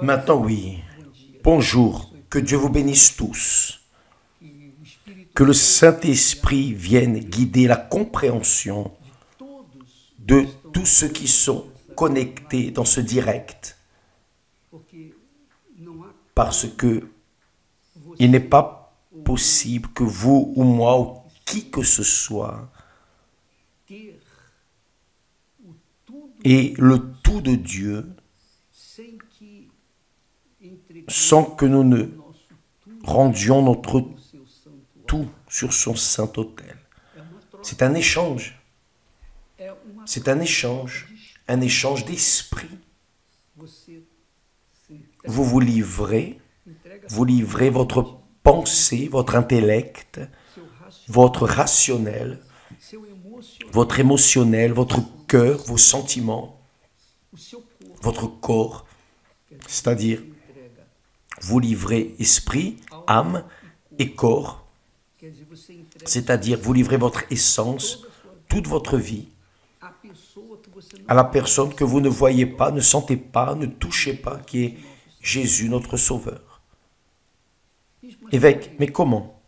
Maintenant, oui. Bonjour. Que Dieu vous bénisse tous. Que le Saint-Esprit vienne guider la compréhension de tous ceux qui sont connectés dans ce direct. Parce que il n'est pas possible que vous ou moi ou qui que ce soit ait le tout de Dieu sans que nous ne rendions notre tout sur son saint autel. C'est un échange. C'est un échange d'esprit. Vous vous livrez votre pensée, votre intellect, votre rationnel, votre émotionnel, votre cœur, vos sentiments, votre corps, c'est-à-dire vous livrez esprit, âme et corps, c'est-à-dire vous livrez votre essence, toute votre vie, à la personne que vous ne voyez pas, ne sentez pas, ne touchez pas, qui est Jésus, notre Sauveur. Évêque, mais comment?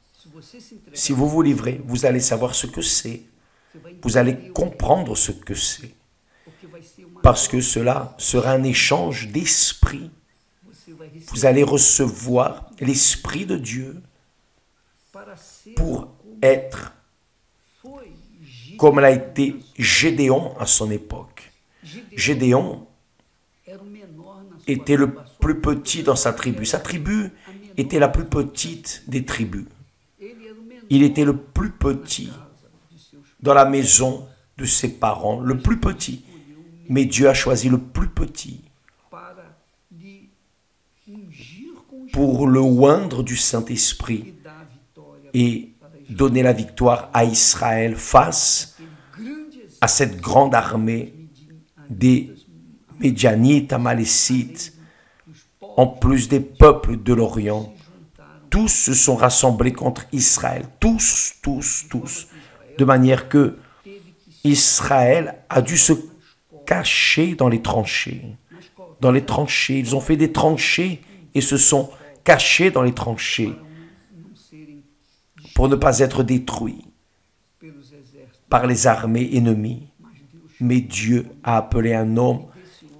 Si vous vous livrez, vous allez savoir ce que c'est. Vous allez comprendre ce que c'est. Parce que cela sera un échange d'esprit. Vous allez recevoir l'Esprit de Dieu pour être comme l'a été Gédéon à son époque. Gédéon était le plus petit dans sa tribu. Sa tribu était la plus petite des tribus. Il était le plus petit dans la maison de ses parents, le plus petit. Mais Dieu a choisi le plus petit pour le oindre du Saint-Esprit et donner la victoire à Israël face à cette grande armée des Médianites, Amalécites, en plus des peuples de l'Orient. Tous se sont rassemblés contre Israël. Tous. De manière que Israël a dû se cacher dans les tranchées. Dans les tranchées. Ils ont fait des tranchées et se sont cachés dans les tranchées pour ne pas être détruits par les armées ennemies. Mais Dieu a appelé un homme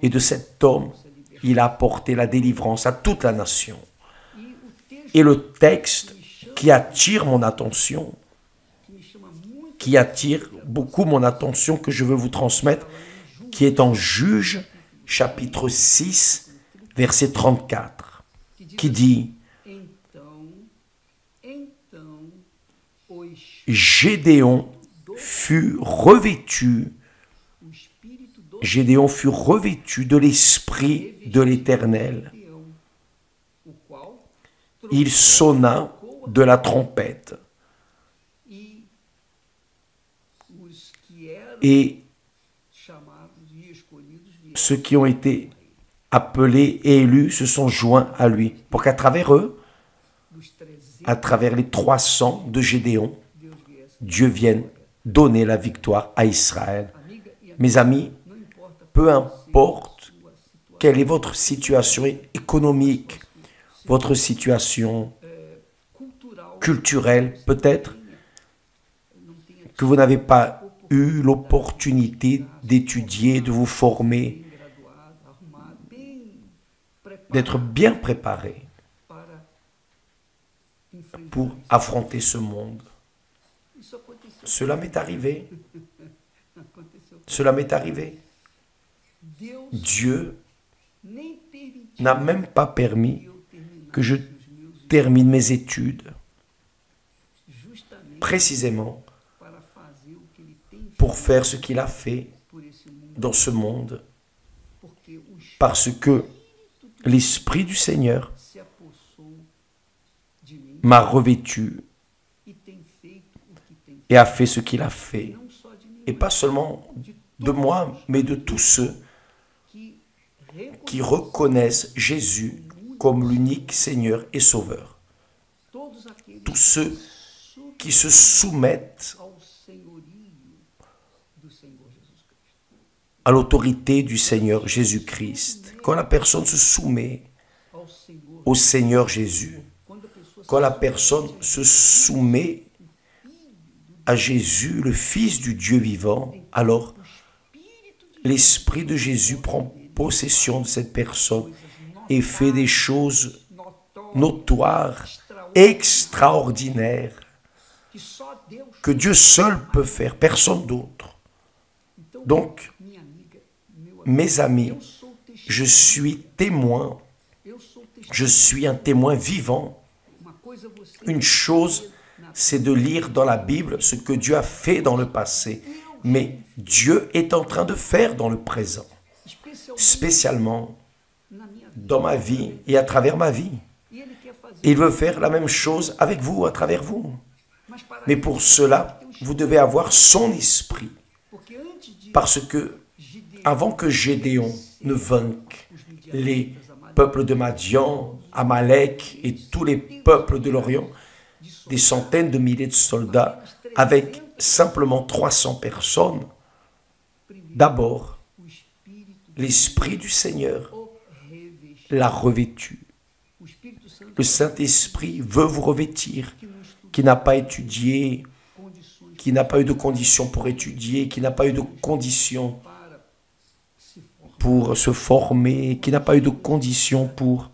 et de cet homme, il a apporté la délivrance à toute la nation. Et le texte qui attire mon attention, qui attire beaucoup mon attention, que je veux vous transmettre, qui est en Juges, chapitre 6, verset 34, qui dit « Gédéon fut revêtu de l'Esprit de l'Éternel. Il sonna de la trompette. Et ceux qui ont été appelés et élus se sont joints à lui, pour qu'à travers eux, à travers les 300 de Gédéon, Dieu vienne donner la victoire à Israël. Mes amis, peu importe quelle est votre situation économique, votre situation culturelle, peut-être que vous n'avez pas eu l'opportunité d'étudier, de vous former, d'être bien préparé pour affronter ce monde. Cela m'est arrivé. Cela m'est arrivé. Dieu n'a même pas permis que je termine mes études, précisément pour faire ce qu'il a fait dans ce monde, parce que l'Esprit du Seigneur m'a revêtu et a fait ce qu'il a fait, et pas seulement de moi, mais de tous ceux qui reconnaissent Jésus comme l'unique Seigneur et Sauveur. Tous ceux qui se soumettent à l'autorité du Seigneur Jésus-Christ. Quand la personne se soumet au Seigneur Jésus. Quand la personne se soumet à Jésus, le Fils du Dieu vivant, alors l'Esprit de Jésus prend possession de cette personne et fait des choses notoires, extraordinaires, que Dieu seul peut faire, personne d'autre. Donc, mes amis, je suis témoin, je suis un témoin vivant. Une chose, c'est de lire dans la Bible ce que Dieu a fait dans le passé, mais Dieu est en train de faire dans le présent, spécialement dans ma vie et à travers ma vie. Et il veut faire la même chose avec vous, à travers vous. Mais pour cela, vous devez avoir son esprit. Parce que, avant que Gédéon ne vainque les peuples de Madian, Amalek et tous les peuples de l'Orient, des centaines de milliers de soldats, avec simplement 300 personnes, d'abord, l'Esprit du Seigneur l'a revêtu. Le Saint-Esprit veut vous revêtir, qui n'a pas étudié, qui n'a pas eu de conditions pour étudier, qui n'a pas eu de conditions pour se former, qui n'a pas eu de conditions pour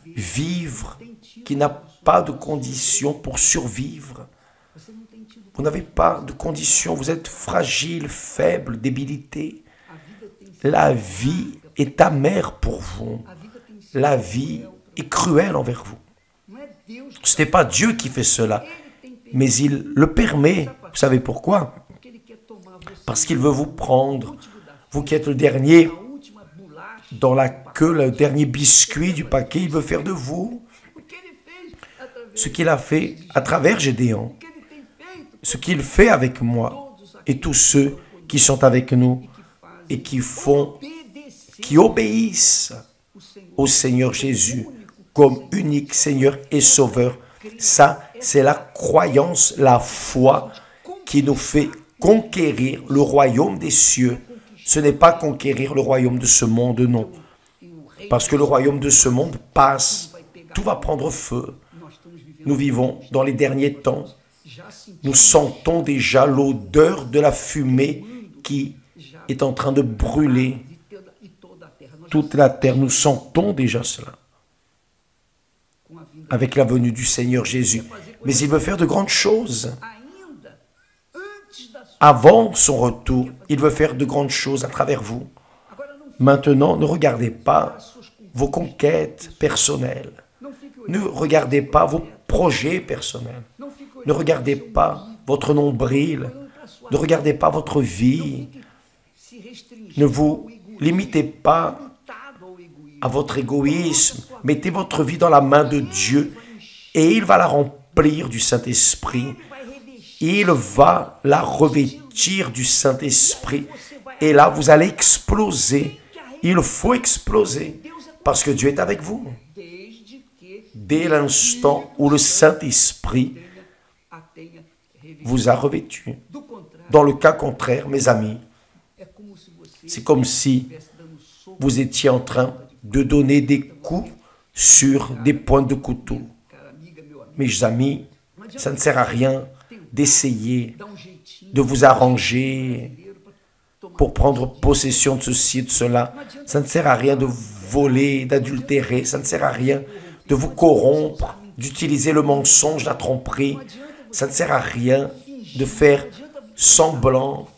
vivre, qui n'a pas de conditions pour survivre. Vous n'avez pas de conditions, vous êtes fragile, faible, débilité. La vie est amère pour vous. La vie est cruelle envers vous. Ce n'est pas Dieu qui fait cela, mais il le permet. Vous savez pourquoi? Parce qu'il veut vous prendre, vous qui êtes le dernier dans la queue, le dernier biscuit du paquet, il veut faire de vous ce qu'il a fait à travers Gédéon, ce qu'il fait avec moi et tous ceux qui sont avec nous et qui obéissent au Seigneur Jésus comme unique Seigneur et Sauveur. Ça, c'est la croyance, la foi qui nous fait conquérir le royaume des cieux. Ce n'est pas conquérir le royaume de ce monde, non. Parce que le royaume de ce monde passe, tout va prendre feu. Nous vivons dans les derniers temps. Nous sentons déjà l'odeur de la fumée qui est en train de brûler toute la terre. Nous sentons déjà cela avec la venue du Seigneur Jésus. Mais il veut faire de grandes choses. Avant son retour, il veut faire de grandes choses à travers vous. Maintenant, ne regardez pas vos conquêtes personnelles. Ne regardez pas vos projets personnels. Ne regardez pas votre nombril. Ne regardez pas votre vie. Ne vous limitez pas à votre égoïsme. Mettez votre vie dans la main de Dieu et il va la remplir du Saint-Esprit. Il va la revêtir du Saint-Esprit. Et là, vous allez exploser. Il faut exploser parce que Dieu est avec vous. Dès l'instant où le Saint-Esprit vous a revêtu. Dans le cas contraire, mes amis, c'est comme si vous étiez en train de donner des coups sur des pointes de couteau. Mes amis, ça ne sert à rien d'essayer de vous arranger pour prendre possession de ceci et de cela. Ça ne sert à rien de voler, d'adultérer. Ça ne sert à rien de vous corrompre, d'utiliser le mensonge, la tromperie. Ça ne sert à rien de faire semblant,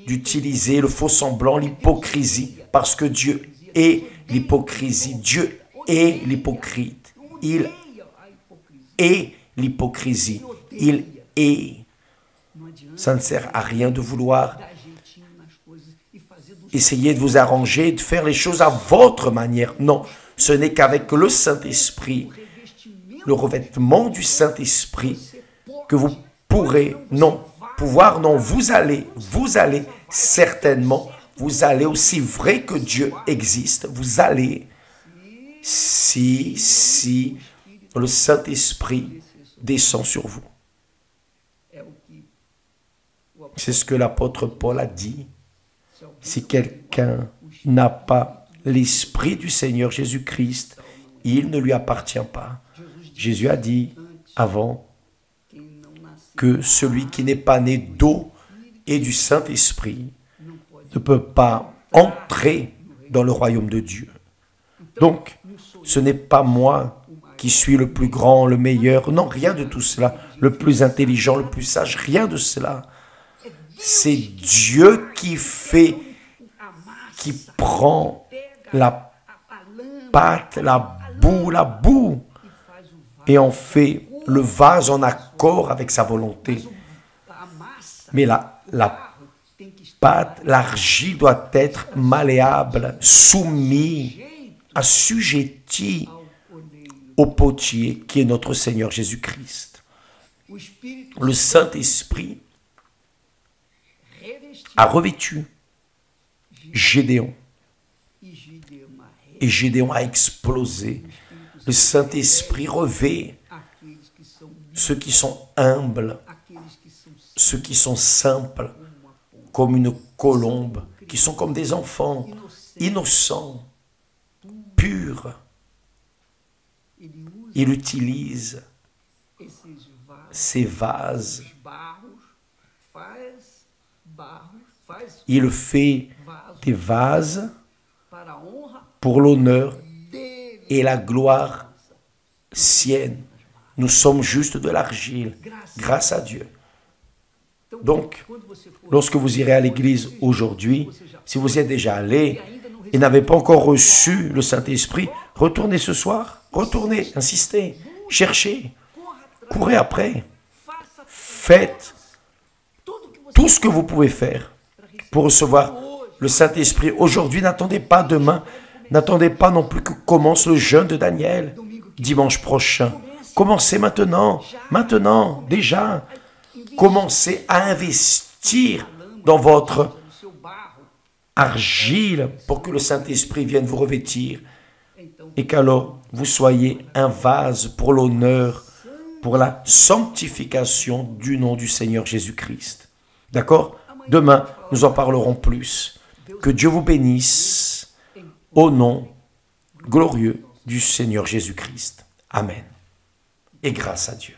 d'utiliser le faux semblant, l'hypocrisie, parce que Dieu est l'hypocrisie. Dieu est l'hypocrite. Il est l'hypocrisie. Il est. Ça ne sert à rien de vouloir essayer de vous arranger, de faire les choses à votre manière. Non, ce n'est qu'avec le Saint-Esprit, le revêtement du Saint-Esprit, que vous pourrez, non, pouvoir, non, vous allez certainement, vous allez aussi vrai que Dieu existe, vous allez, si le Saint-Esprit descend sur vous. C'est ce que l'apôtre Paul a dit. Si quelqu'un n'a pas l'Esprit du Seigneur Jésus-Christ, il ne lui appartient pas. Jésus a dit avant que celui qui n'est pas né d'eau et du Saint-Esprit ne peut pas entrer dans le royaume de Dieu. Donc, ce n'est pas moi qui suis le plus grand, le meilleur, non, rien de tout cela, le plus intelligent, le plus sage, rien de cela. C'est Dieu qui fait, qui prend la pâte, la boue, et on fait le vase en accord avec sa volonté. Mais la pâte, l'argile doit être malléable, soumise, assujettie au potier qui est notre Seigneur Jésus-Christ. Le Saint-Esprit a revêtu Gédéon. Et Gédéon a explosé. Le Saint-Esprit revêt ceux qui sont humbles, ceux qui sont simples, comme une colombe, qui sont comme des enfants, innocents, purs. Il utilise ces vases. Il fait des vases pour l'honneur et la gloire sienne. Nous sommes juste de l'argile, grâce à Dieu. Donc, lorsque vous irez à l'église aujourd'hui, si vous êtes déjà allé et n'avez pas encore reçu le Saint-Esprit, retournez ce soir, retournez, insistez, cherchez, courez après. Faites tout ce que vous pouvez faire pour recevoir le Saint-Esprit. Aujourd'hui, n'attendez pas demain, n'attendez pas non plus que commence le jeûne de Daniel, dimanche prochain. Commencez maintenant, déjà. Commencez à investir dans votre argile pour que le Saint-Esprit vienne vous revêtir et qu'alors vous soyez un vase pour l'honneur, pour la sanctification du nom du Seigneur Jésus-Christ. D'accord? Demain, nous en parlerons plus. Que Dieu vous bénisse au nom glorieux du Seigneur Jésus-Christ. Amen. Et grâce à Dieu.